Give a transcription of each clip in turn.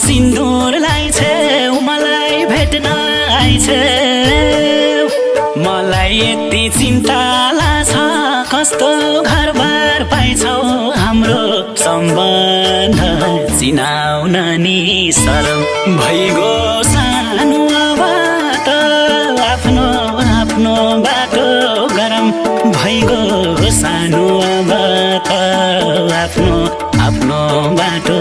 सिन्दुरलाई छेउ मलाई भेट्न आइछे मलाई यति चिन्ता लाग्छ कस्तो घरबार पाइछौ हाम्रो सम्बन्ध चिनाउन नि शरम भइगो सानो अब त आफ्नो आफ्नो बाटो गरम भइगो सानो अब त आफ्नो आफ्नो बाटो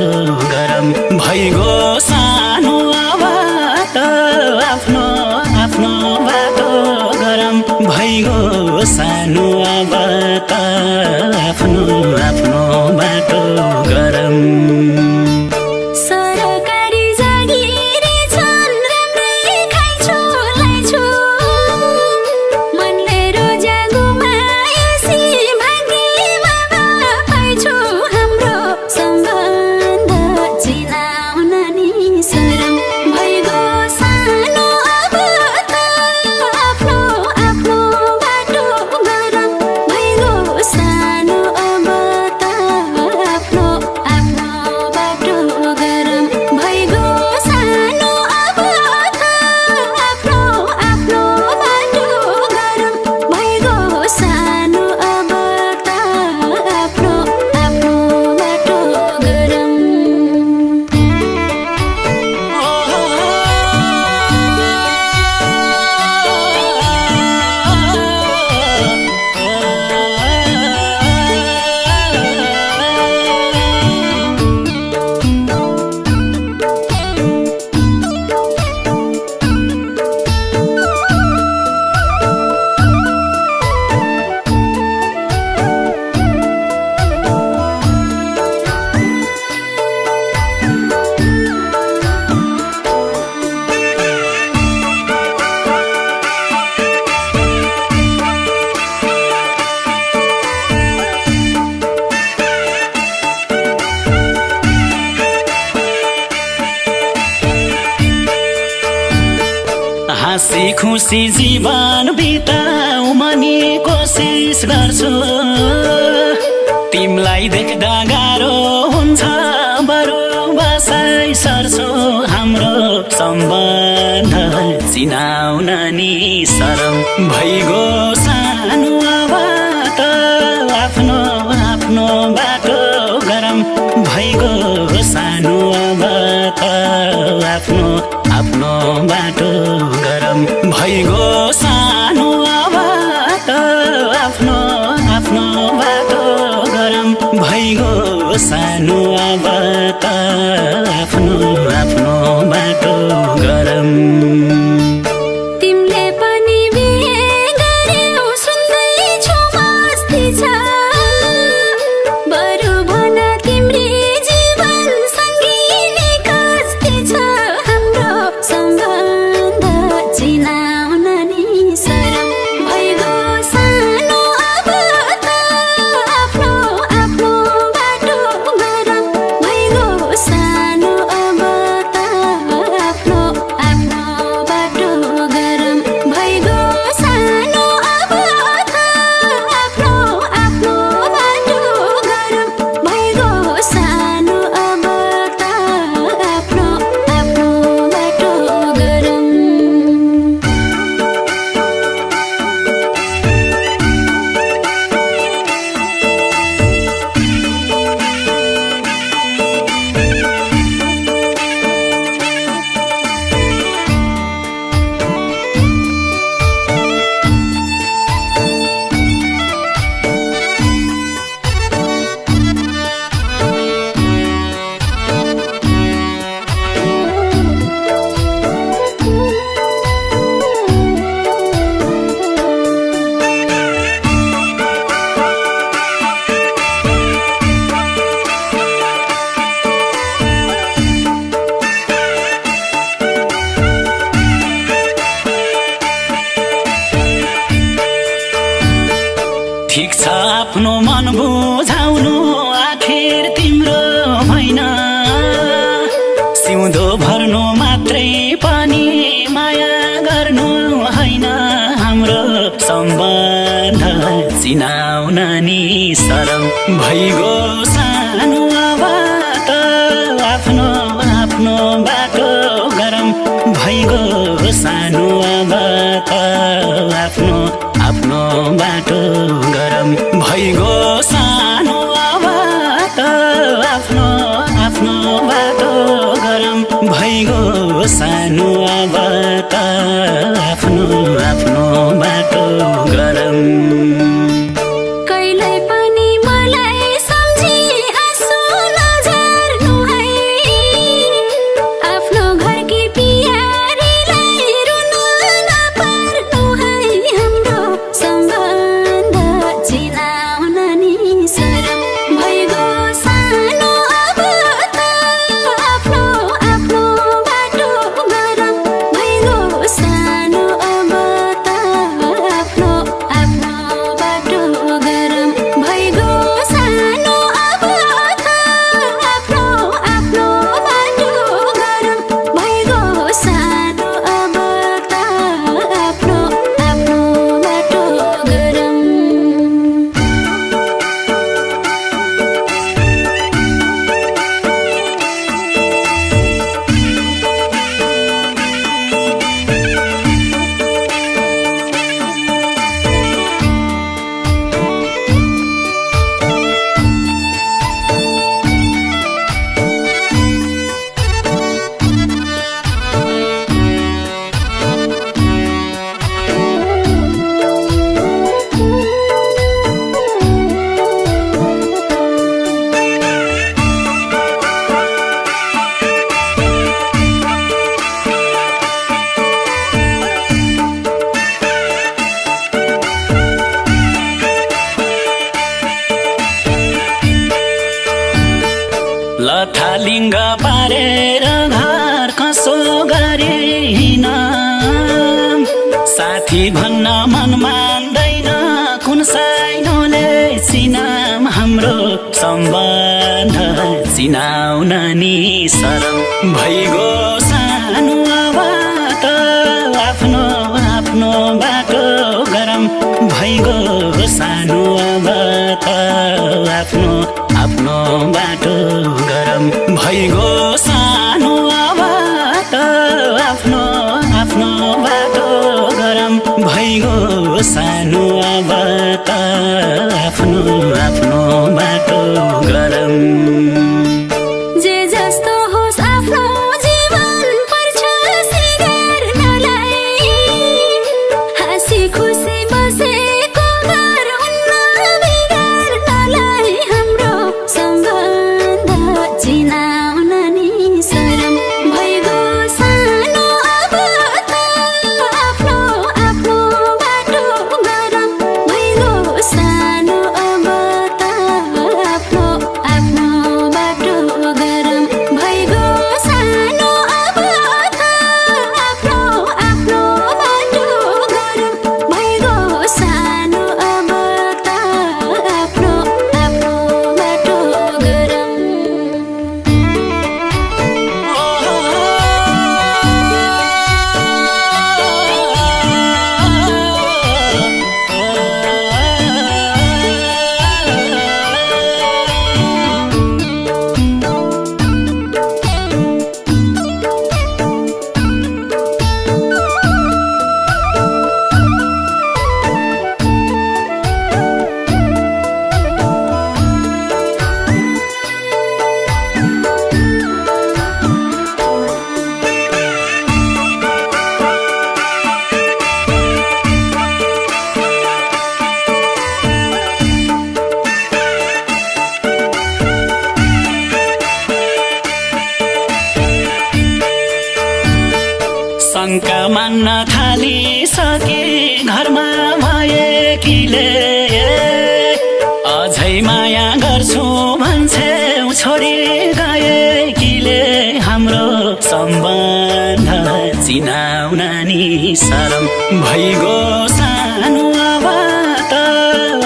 गरम भइगो सानो अब त आफ्नो आफ्नो बाटो गरम भइगो सानो अब त आफ्नो आफ्नो बाटो गरम हाँसी खुसी जीवन बिताउ मनी कोसिस गर्छु तिमलाई देख्दा गाह्रो हुन्छ बरु बसाइ सर्छु हाम्रो सम्बन्ध चिनाउन नि शरम भइगो सानो अब त आफ्नो आफ्नो बाटो गरम भइगो सानो अब त आफ्नो आफ्नो बाटो गरम भइगो सानो अब त आफ्नो आफ्नो बाटो गरम भइगो सानो अब त आफ्नो आफ्नो बाटो गरम ठिक छ आफ्नो मन बुझाउनु आखिर तिम्रो होइन सिउँदो भर्नु मात्रै पनि माया गर्नु होइन हाम्रो सम्बन्ध चिनाउन नि शरम भइगो सानो अब त आफ्नो आफ्नो भइगो सानो अब त आफ्नो आफ्नो बाटो गरम भइगो सानो अब त आफ्नो आफ्नो बाटो गरम भइगो सानो अब त आफ्नो आफ्नो बाटो गरम लथालिङ्ग पारेर घर कसो गरिन साथी भन्न मन मान्दैन कुन साइनोले चिनाम हाम्रो सम्बन्ध चिनाउन नि शरम भइगो सानो अब त आफ्नो आफ्नो बाटो गरम भइगो सानो अब त आफ्नो आफ्नो बाटो गरम भइगो सानो अब त आफ्नो आफ्नो बाटो गरम भइगो सानो अब त आफ्नो आफ्नो बाटो गरम जे जस्तो होस् आफ्नो जीवन पर्छ सिगार्नलाई हाँसी खुसी बसेको घर हुन्न बिगार्नलाई हाम्रो सम्बन्ध चिनाउन नि शरम भइगो सानो अब त आफ्नो आफ्नो बाटो गरम भइगो सानो अब त आफ्नो आफ्नो बाटो गरम भइगो सानो अब त आफ्नो आफ्नो बाटो गरम भइगो सानो अब त आफ्नो आफ्नो बाटो गरम शङ्का मान्न थालिसके घरमा भएकीले अझै माया गर्छु भन्छे छोडी गएकीले हाम्रो सम्बन्ध चिनाउन नि शरम भइगो सानो अब त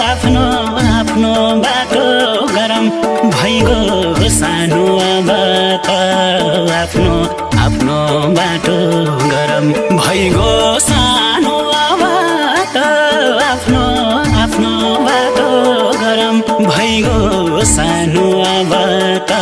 आफ्नो आफ्नो बाटो गरम भइगो सानो अब त आफ्नो आफ्नो बाटो गरम भइगो सानो अब त आफ्नो आफ्नो बाटो गरम भइगो सानो अब त